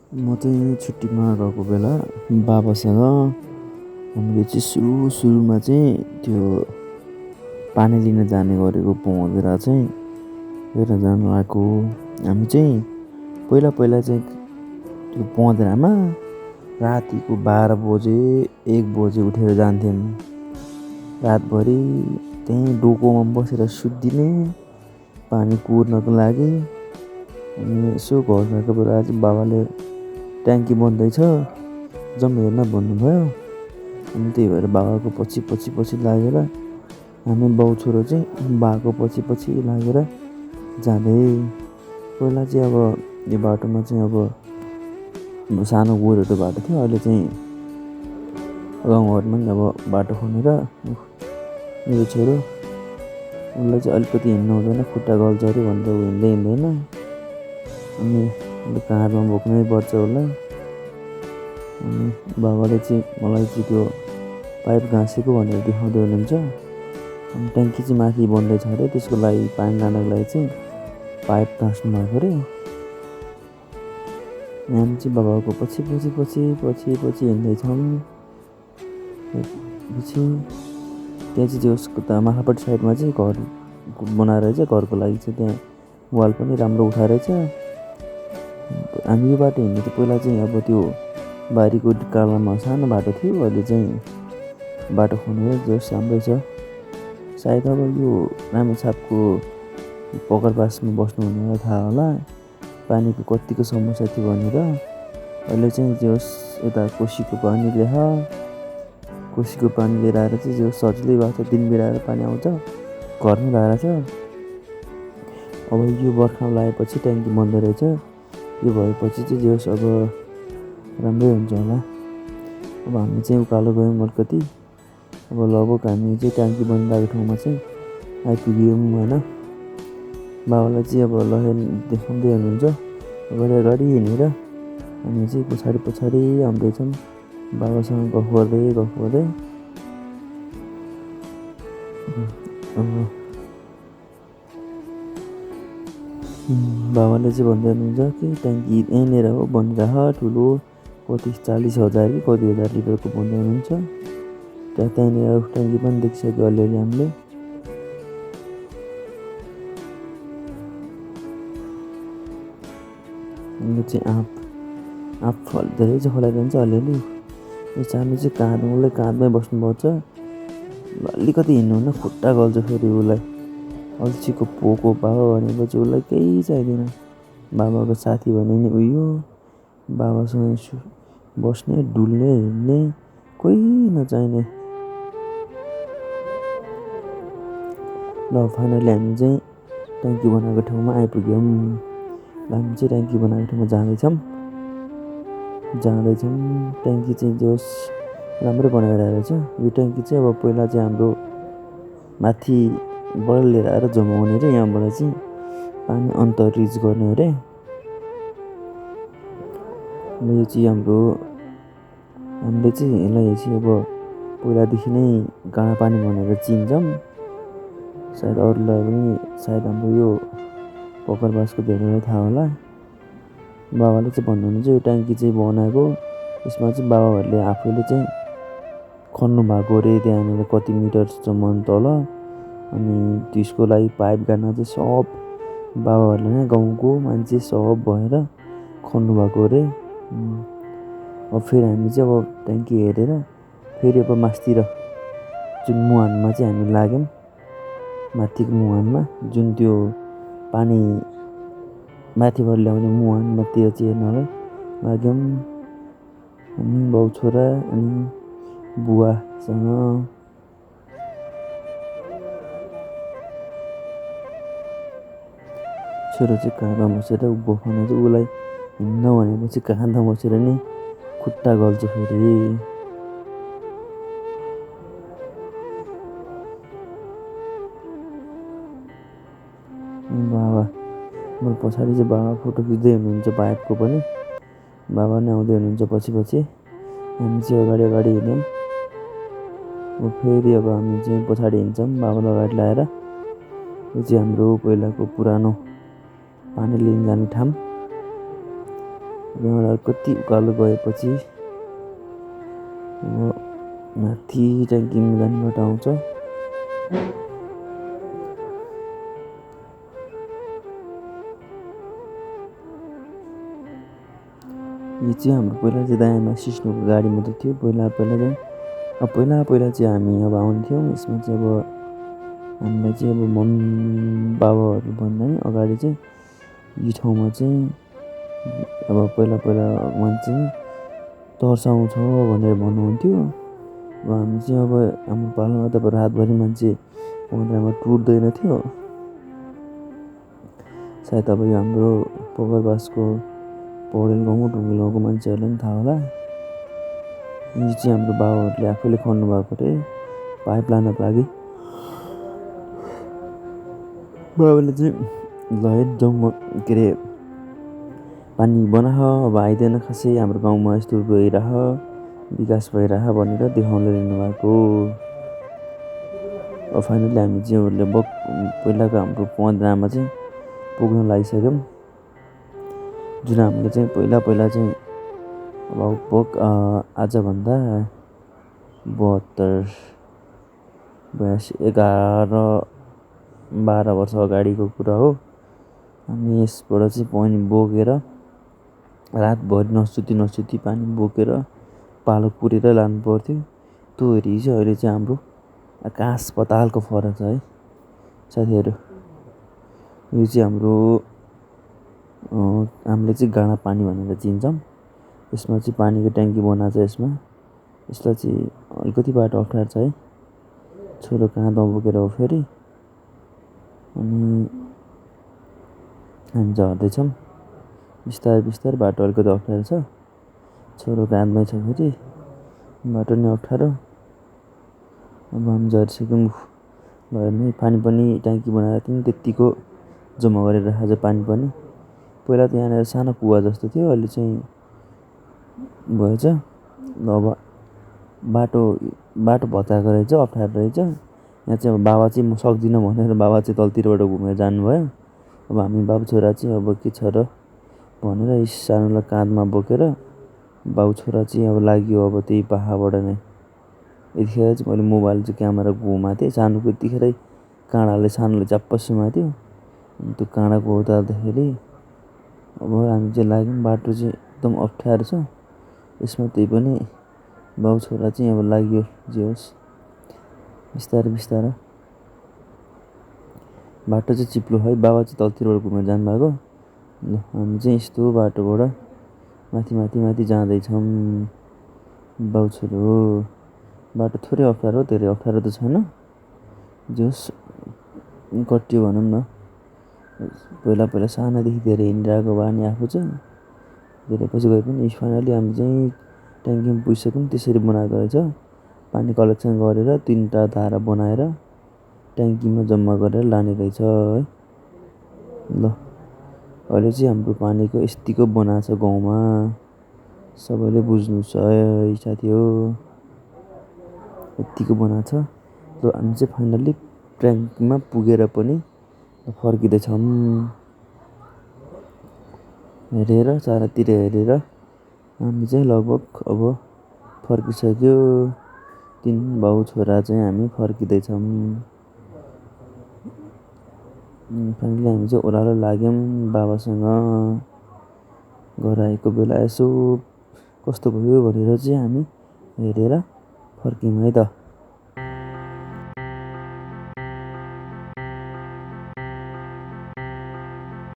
म चाहिँ छुट्टीमा गएको बेला बाबासँग हामीले चाहिँ सुरुमा चाहिँ त्यो पानी लिन जाने गरेको पहुँदेर चाहिँ लिएर जानु आएको। हामी चाहिँ पहिला चाहिँ त्यो पहुँदेरामा रातिको 12 बजे 1 बजे उठेर जान्थ्यौँ। रातभरि त्यहीँ डोकोमा बसेर सुत्दिने पानी कुर्नको लागि। अनि यसो घर गएको बेला चाहिँ बाबाले ट्याङ्की बन्दैछ जाउँ हेर्न भन्नुभयो। अनि त्यही भएर बाबाको पछि लागेर हामी बाउ छोरो चाहिँ बाबाको पछि लागेर जाँदै। पहिला चाहिँ अब यो बाटोमा चाहिँ अब सानो गोरेटो बाटो थियो। अहिले चाहिँ गाउँघरमा पनि अब बाटो खनेर मेरो छोरो उसलाई चाहिँ अलिकति हिँड्नु हुँदैन, खुट्टा गल्छ अरे भनेर ऊ हिँड्दैन। अनि काँधमा बोक्नै पर्छ उसलाई। अनि बाबाले चाहिँ मलाई चाहिँ त्यो पाइप गाँसेको भनेर देखाउँदै हुनुहुन्छ। अनि ट्याङ्की चाहिँ माथि बन्दैछ अरे, त्यसको लागि पानी लानको लागि चाहिँ पाइप गाँस्नु भएको अरे। हामी चाहिँ बाबाको पछि हिँड्दैछौँ। पछि त्यहाँ चाहिँ उसको त माथिल्लोपट्टि साइडमा चाहिँ घर बनाएर चाहिँ घरको लागि चाहिँ त्यहाँ वाल पनि राम्रो उठाएर चाहिँ हामी यो बाटो हिँड्ने चाहिँ पहिला चाहिँ अब त्यो बारीको कालामा सानो बाटो थियो। अहिले चाहिँ बाटो खनेर जस राम्रै छ। सायद अब यो रामेछापको पकरबासमा बस्नु भनेर थाहा होला पानीको कतिको समस्या थियो भनेर। अहिले चाहिँ जस यता कोसीको पानी लिएर आएर चाहिँ जो सजिलै भएको छ, दिन बिराएर पानी आउँछ, घरमै लगाएर छ। अब यो बर्खामा लगाएपछि ट्याङ्की बन्द रहेछ। यो भएपछि चाहिँ जोस् अब राम्रै हुन्छ होला। अब हामी चाहिँ उकालो गयौँ अलिकति। अब लगभग हामी चाहिँ ट्याङ्की बनिरहेको ठाउँमा चाहिँ आइपुग्यौँ होइन। बाबालाई चाहिँ अब लहेर देखाउँदै हुनुहुन्छ। अगाडि हिँडेर हामी चाहिँ पछाडि आउँदैछौँ बाबासँग गफ गर्दै। बाबाले चाहिँ भन्दै हुनुहुन्छ कि ट्याङ्की यहीँनिर हो बनिरह ठुलो, कति 40,000 कि कति हजार लिटरको भन्दै हुनुहुन्छ। त्यहाँनिर ट्याङ्की पनि देखिसक्यो अलिअलि हामीले। यो चाहिँ आँप धेरै चाहिँ फलाइरहन्छ अलिअलि। यो सानो चाहिँ काँधमै बस्नुपर्छ। अलिकति हिँड्नु हुन्न खुट्टा गल्छ फेरि उसलाई। अल्छीको पोको बाबा भनेपछि उसलाई केही चाहिँदैन। बाबाको साथी भने नि उयो बाबासँग बस्ने, डुल्ने, हिँड्ने, कोही नचाहिने। ल फाइनली हामी चाहिँ ट्याङ्की बनाएको ठाउँमा आइपुग्यौँ। हामी चाहिँ ट्याङ्की बनाएको ठाउँमा जाँदैछौँ। ट्याङ्की चाहिँ जोस् राम्रै बनाएर आएछ। यो ट्याङ्की चाहिँ अब पहिला चाहिँ हाम्रो माथिबाट लिएर आएर जमाउने रे, यहाँबाट चाहिँ पानी अन्तरिज गर्ने अरे। यो चाहिँ हामीले चाहिँ यसलाई चाहिँ अब पहिलादेखि नै गाँडा पानी भनेर चिन्छौँ। सायद अरूलाई पनि सायद हाम्रो यो पकरबासको धेरैलाई थाहा होला। बाबाले चाहिँ भन्नुहुन्छ यो ट्याङ्की चाहिँ बनाएको यसमा चाहिँ बाबाहरूले आफैले चाहिँ खन्नु भएको अरे त्यहाँनिर कति मिटरसम्म तल। अनि त्यसको लागि पाइप गाड्न चाहिँ सब बाबाहरूले नै गाउँको मान्छे सब भएर खन्नु भएको अरे। अब फेरि हामी चाहिँ अब ट्याङ्की हेरेर फेरि अब मास्तिर जुन मुहानमा चाहिँ हामी लाग्यौँ। माथिको मुहानमा जुन त्यो पानी माथिबाट ल्याउने मुहानतिर चाहिँ हेर्नलाई लाग्यौँ। अनि बाउ छोरा अनि बुवासँग। छोरो चाहिँ काँधमा बसेर बोकाउनु चाहिँ उसलाई हिँड्न भनेपछि काँधमा बसेर नि खुट्टा गल्छ फेरि। बाबा मेरो पछाडि चाहिँ बाबा फोटो खिच्दै हुनुहुन्छ पाइपको पनि। बाबा नै आउँदै हुनुहुन्छ पछि। हामी चाहिँ अगाडि हिँड्यौँ। अब फेरि अब हामी चाहिँ पछाडि हिँड्छौँ बाबालाई अगाडि ल्याएर। यो चाहिँ हाम्रो पहिलाको पुरानो पानी लिन जाने ठाउँ। त्यहाँबाट कति उकालो गएपछि अब माथि ट्याङ्कीमा जाने बाटो आउँछ। यो चाहिँ हाम्रो पहिला चाहिँ दायाँमा सिस्नोको गाडी मात्रै थियो। पहिला चाहिँ चाहिँ हामी अब आउने थियौँ। यसमा चाहिँ अब हामीलाई चाहिँ अब बाबाहरू भन्दा नि अगाडि चाहिँ यो ठाउँमा चाहिँ अब पहिला मान्छे तर्साउँछ भनेर भन्नुहुन्थ्यो। अब हामी चाहिँ अब हाम्रो पालामा त अब रातभरि मान्छे पन्ध्रमा टुट्दैन थियो। सायद अब यो हाम्रो पगरबासको पौडेल गाउँ ढुङ्गेल गाउँको मान्छेहरूलाई पनि थाहा होला। यो चाहिँ हाम्रो बाबाहरूले आफैले खन्नु भएको अरे पाइप लानको लागि। बाबाले चाहिँ ल जाउँ के अरे पानी बना अब आइँदैन खासै हाम्रो गाउँमा यस्तो गइरह विकास भइरह भनेर देखाउन लिनु भएको। अब फाइनली हामी चाहिँ पहिलाको हाम्रो पन्ध्रमा चाहिँ पुग्न लागिसक्यौँ। जुन हामीले चाहिँ पहिला चाहिँ लगभग आजभन्दा 72 11-12 वर्ष अगाडिको कुरा हो। हामी यसबाट चाहिँ पानी बोकेर रातभरि नसुती पानी बोकेर पालो कुरेर लानु पर्थ्यो। त्यो हेरी चाहिँ अहिले चाहिँ हाम्रो आकाश पातालको फरक छ है साथीहरू। यो चाहिँ हामीले चाहिँ गाडा पानी भनेर चिन्छौँ। यसमा चाहिँ पानीको ट्याङ्की बनाएको छ। यसलाई चाहिँ अलिकति बाटो अप्ठ्यारो छ है। छोरो काँधमा बोकेर हो फेरि। अनि हामी झर्दैछौँ बिस्तारै बाटो अलिकति अप्ठ्यारो छ। छोरो काँधमै छ फेरि बाटो नि अप्ठ्यारो। अब हामी झरिसक्यौँ। ल हेर्नु पानी पनि ट्याङ्की बनाएर त्यत्तिको जम्मा गरेर राखेको छ पानी पनि। पहिला त यहाँनिर सानो कुवा जस्तो थियो, अहिले चाहिँ भएछ। ल अब बाटो भत्काएको रहेछ, अप्ठ्यारो रहेछ। यहाँ चाहिँ अब बाबा चाहिँ म सक्दिनँ भनेर बाबा चाहिँ तलतिरबाट घुमेर जानुभयो। अब हामी बाबु छोरा चाहिँ अब के छ र भनेर सानोलाई काँधमा बोकेर बाबु छोरा चाहिँ अब लाग्यो अब त्यही पाखाबाट नै। यतिखेर चाहिँ मैले मोबाइल चाहिँ क्यामेरा घुमाएको थिएँ। सानोको यतिखेरै सानोले च्याप्प समात्यो। अनि त्यो काँडाको उतार्दाखेरि अब हामी चाहिँ लाग्यौँ। बाटो चाहिँ एकदम अप्ठ्यारो छ। यसमा त्यही पनि बाउ छोरा चाहिँ अब लाग्यो जे होस् बिस्तारै। बाटो चाहिँ चिप्लो है। बाबा चाहिँ तलतिरबाट घुमेर जानुभएको। ल हामी चाहिँ यस्तो बाटोबाट माथि जाँदैछौँ बाउ छोरो। बाटो थोरै अप्ठ्यारो, धेरै अप्ठ्यारो त छैन। जे होस् कट्यो भनौँ न। पहिला सानोदेखि धेरै हिँडिरहेको बानी आफू चाहिँ धेरै पछि गए पनि फाइनली हामी चाहिँ ट्याङ्कीमा पुगिसक्यौँ। त्यसरी बनाएको रहेछ। पानी कलेक्सन गरेर 3टा धारा बनाएर ट्याङ्कीमा जम्मा गरेर लाने रहेछ है। ल अहिले चाहिँ हाम्रो पानीको यतिको बनाएको छ गाउँमा। सबैले बुझ्नु छ है साथी हो। यतिको बनाएको छ। र हामी चाहिँ फाइनल्ली ट्याङ्कीमा पुगेर पनि फर्किँदैछौँ। हेरेर चारैतिर हेरेर हामी चाहिँ लगभग अब फर्किसक्यो। 3 बाउ छोरा चाहिँ हामी फर्किँदैछौँ। फाइनली हामी चाहिँ ओह्रालो लाग्यौँ बाबासँग। घर आएको बेला यसो कस्तो भयो भनेर चाहिँ हामी हेरेर फर्क्यौँ है त।